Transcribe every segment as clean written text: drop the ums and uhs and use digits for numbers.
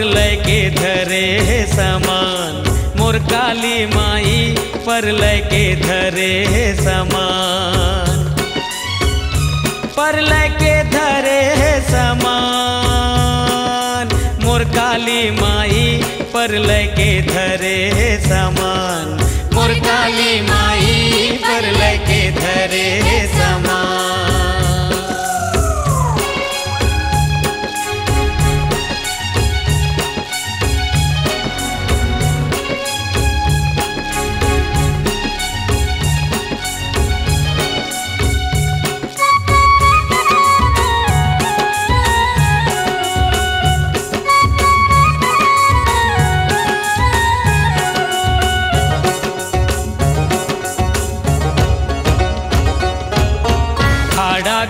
परलय के धरे समान, मोर काली माई परलय के धरे समान। परलय के धरे समान, मोर काली माई परलय के धरे समान, मोर काली माई परलय के धरे समान।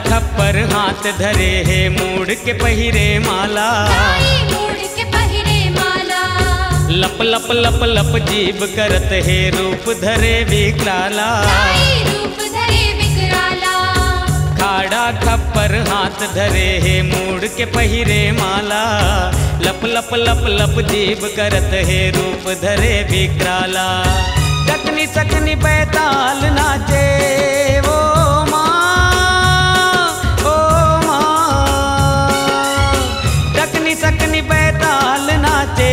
खप्पर हाथ धरे है मूड़ के पहिरे माला, मूड़ के पहिरे माला। लप लप लप लप जीभ करत है रूप धरे विकराला, रूप धरे विकराला। खाड़ा खप्पर हाथ धरे है मूड़ के पहिरे माला, लप लप लप लप जीभ करत है रूप धरे विकराला। टकनी सकनी बैताल नाचे वो सकनी बैताल नाचे,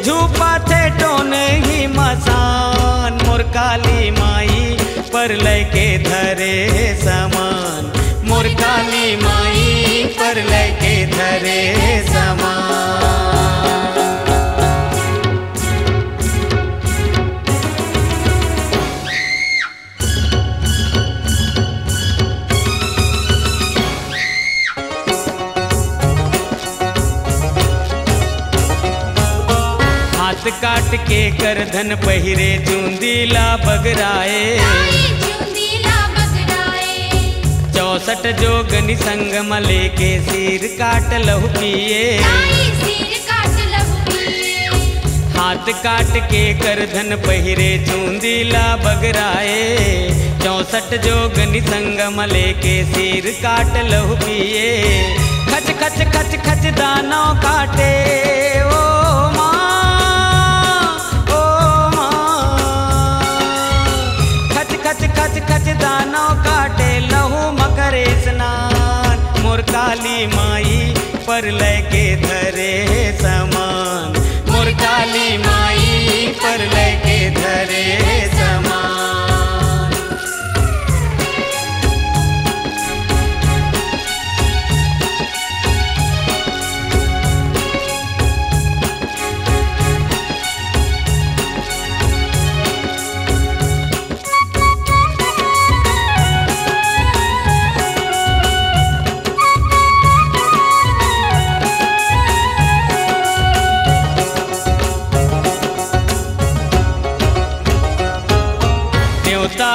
झूपा थे टोन ही मसान, मोर काली माई परलय के धरे समान, मोर काली माई परलय के धरे समान। हाथ काट के करधन पहिरे चूंदीला बगराए, 64 जोगनी संग मले के सिर काट लहु पिए। हाथ काट के करधन पहिरे चूंदीला बगराए, 64 जोगनी संग मले के सिर काट लहु पिए। खच खच खच खच दानव काटे ओ खच खच दानव काटे लहू मकरे स्नान, मोर काली माई परलय के धरे समान, मोर काली माई परलय के धरे समान।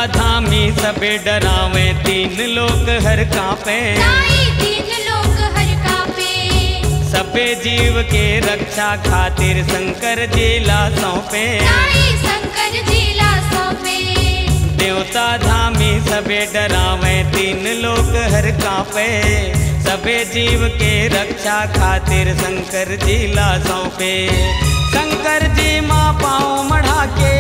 धामी सबे डरावे, तीन लोग हर कांपे, सबे जीव के रक्षा खातिर शंकर जिला सौंपे। देवता धामी सबे डरावे, तीन लोग हर कांपे, सबे जीव के रक्षा खातिर शंकर जिला सौंपे। शंकर जी माँ पाँव मढ़ा के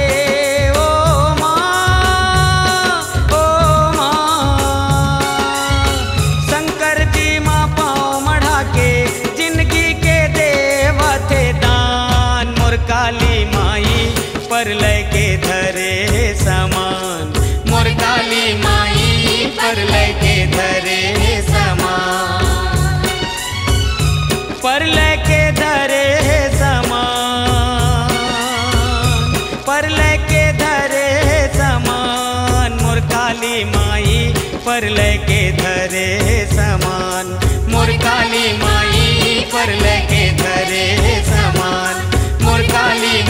काली माई परलय के धरे समान, मोर काली माई परलय के धरे समान, परलय के धरे समान, परलय के धरे समान, मोर काली माई परलय के धरे समान, मोर काली माई परलय के धरे समान, मोर काली